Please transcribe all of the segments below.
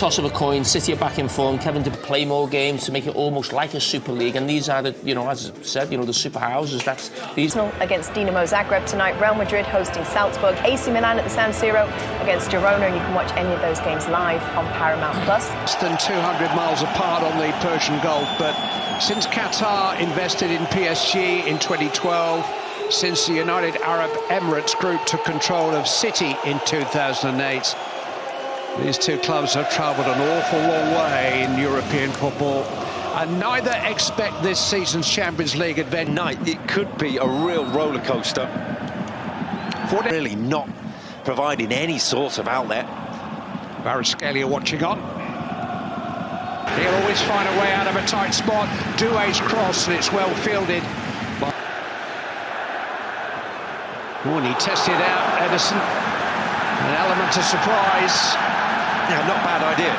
Toss of a coin, City are back in form, Kevin to play more games to make it almost like a Super League, and these are the, as I said, the super houses. That's these. Against Dinamo Zagreb tonight, Real Madrid hosting Salzburg, AC Milan at the San Siro against Girona, and you can watch any of those games live on Paramount Plus. Less than 200 miles apart on the Persian Gulf, but since Qatar invested in PSG in 2012, since the United Arab Emirates Group took control of City in 2008, these two clubs have travelled an awful long way in European football, and neither expect this season's Champions League adventure. Night, it could be a real roller coaster. Really not providing any sort of outlet. Kvaratskhelia watching on. He'll always find a way out of a tight spot. Doué's cross, and it's well fielded. And he tested out Ederson. An element of surprise. Yeah, not bad idea.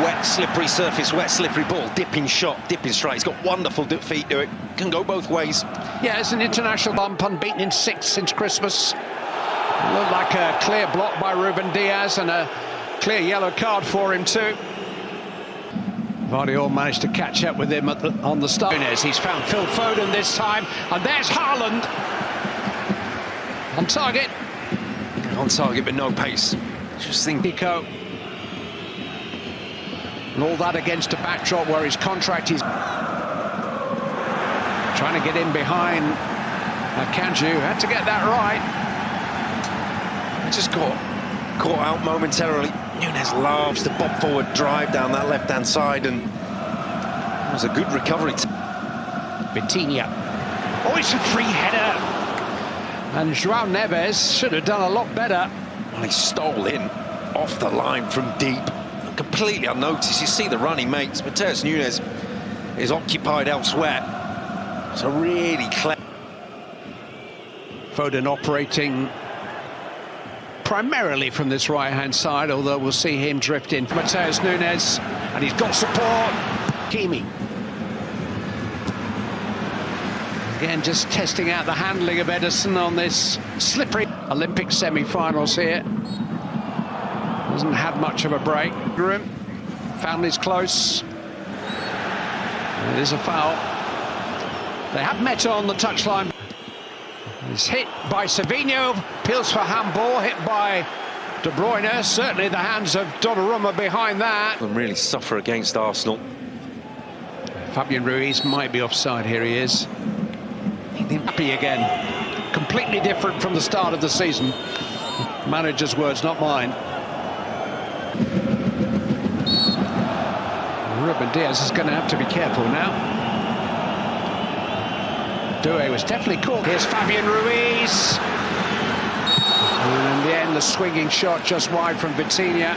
Wet, slippery surface, wet, slippery ball. Dipping shot, dipping strike. He's got wonderful feet to it. Can go both ways. Yeah, it's an international bump, unbeaten in 6 since Christmas. Looked like a clear block by Ruben Diaz and a clear yellow card for him too. Vardiol managed to catch up with him on the start. He's found Phil Foden this time, and there's Haaland. On target. On target, but no pace. Just think. Pico. And all that against a backdrop where his contract is trying to get in behind Kanju. Had to get that right. Just caught out momentarily. Nunez loves the bob forward drive down that left-hand side, and it was a good recovery. Vitinha. Oh, it's a free header. And João Neves should have done a lot better. Well, he stole in off the line from deep, completely unnoticed. You see the run he makes, but Mateus Nunes is occupied elsewhere. It's a really clever. Foden operating primarily from this right-hand side, although we'll see him drift in. Mateus Nunes, and he's got support. Kimi. Again, just testing out the handling of Ederson on this slippery Olympic semi-finals here. Hasn't had much of a break. Family's close. It is a foul. They have met on the touchline. It's hit by Savinho, appeals for handball, hit by De Bruyne. Certainly the hands of Donnarumma behind that. And really suffer against Arsenal. Fabian Ruiz might be offside. Here he is. Happy again. Completely different from the start of the season. Manager's words, not mine. Ruben Diaz is going to have to be careful now. Doué was definitely caught. Here's Fabian Ruiz. And in the end, the swinging shot just wide from Vitinha.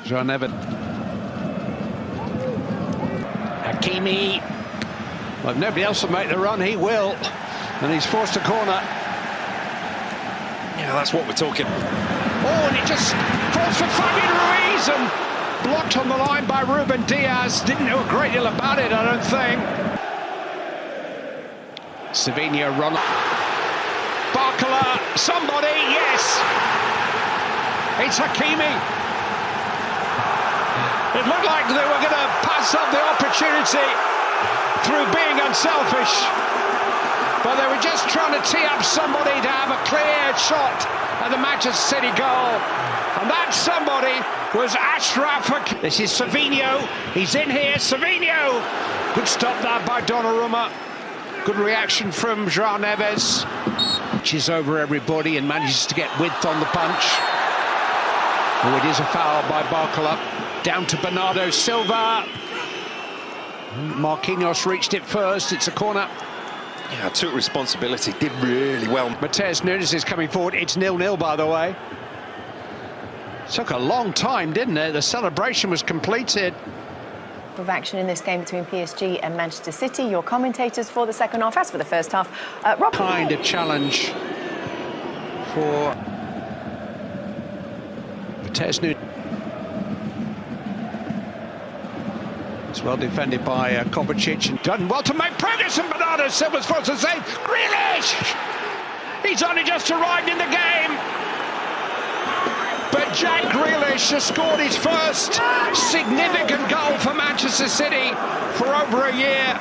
João Neves. Hakimi. Well, if nobody else will make the run, he will. And he's forced a corner. Yeah, that's what we're talking. Oh, and it just falls for Fabian Ruiz and blocked on the line by Ruben Diaz. Didn't know a great deal about it, I don't think. Savinho run. Barcola, somebody, yes! It's Hakimi. It looked like they were going to pass up the opportunity through being unselfish. But they were just trying to tee up somebody to have a clear shot at the Manchester City goal. And that somebody was Achraf Hakimi. This is Savinho. He's in here. Savinho! Good stop that by Donnarumma. Good reaction from João Neves. Reaches over everybody and manages to get width on the punch. Oh, it is a foul by Barcola. Down to Bernardo Silva. Marquinhos reached it first. It's a corner. Yeah, took responsibility. Did really well. Mateus Nunes is coming forward. It's 0-0, by the way. Took a long time, didn't it? The celebration was completed. Of action in this game between PSG and Manchester City. Your commentators for the second half. As for the first half, Rob. Kind of challenge for Mateus Nunes. Well defended by Kovacic. Done well to make progress, and Bernardo Silva's forced to save. Grealish! He's only just arrived in the game. But Jack Grealish has scored his first significant goal for Manchester City for over a year.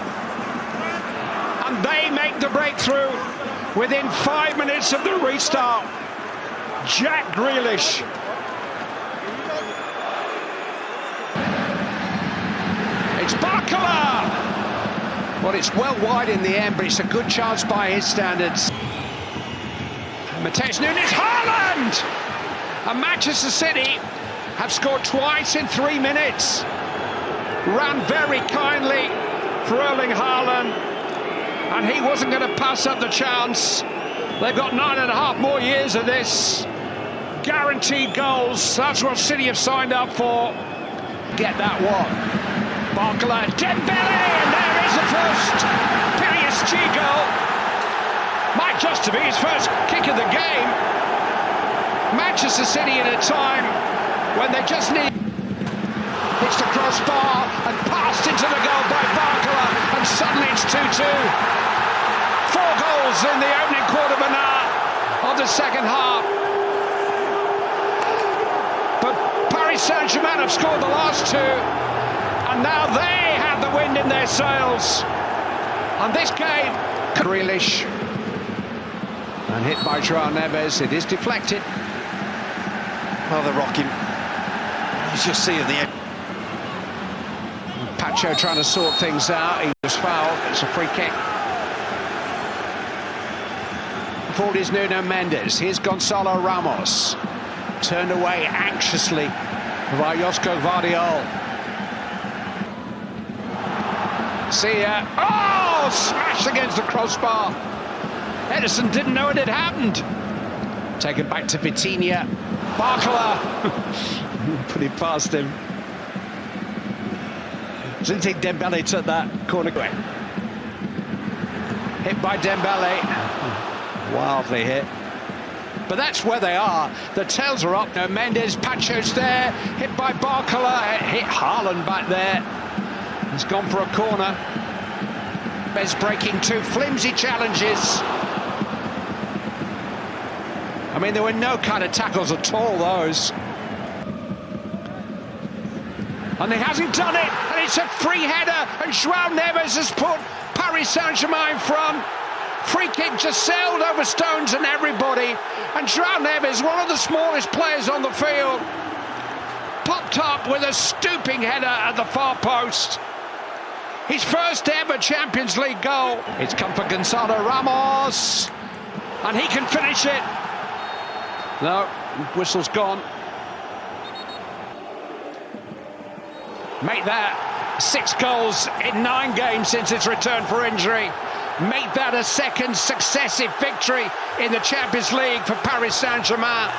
And they make the breakthrough within 5 minutes of the restart. Jack Grealish. It's Barcola! Well, it's well wide in the end, but it's a good chance by his standards. Mateus Nunes, Haaland! And Manchester City have scored twice in 3 minutes. Ran very kindly for Erling Haaland, and he wasn't going to pass up the chance. They've got 9.5 more years of this. Guaranteed goals, that's what City have signed up for. Get that one. Barcola, Dembele, and there is the first PSG goal. Might just be his first kick of the game. Manchester City in a time when they just need... It's the crossbar and passed into the goal by Barcola, and suddenly it's 2-2. 4 goals in the opening quarter of an hour of the second half. But Paris Saint-Germain have scored the last 2, and now they have the wind in their sails. And this game... Grealish. And hit by João Neves. It is deflected. Well, they're rocking. You just see at the end. Pacho trying to sort things out. He was fouled. It's a free kick. Forward is Nuno Mendes. Here's Gonzalo Ramos. Turned away anxiously by Josko Vardiol. See ya. Oh! Smashed against the crossbar. Edison didn't know it had happened. Taken back to Vitinha. Barcola. Put it past him. Didn't think Dembele took that corner away. Hit by Dembele. Wildly hit. But that's where they are. The tails are up. No, Mendes, Pacho's there. Hit by Barcola. Hit Haaland back there. He's gone for a corner. Bez breaking 2 flimsy challenges. I mean, there were no kind of tackles at all, those. And he hasn't done it, and it's a free header, and João Neves has put Paris Saint-Germain in front. Free kick just sailed over stones and everybody, and João Neves, one of the smallest players on the field, popped up with a stooping header at the far post. His first ever Champions League goal. It's come for Gonzalo Ramos, and he can finish it. No, whistle's gone. Make that 6 goals in 9 games since its return for injury. Make that a second successive victory in the Champions League for Paris Saint-Germain.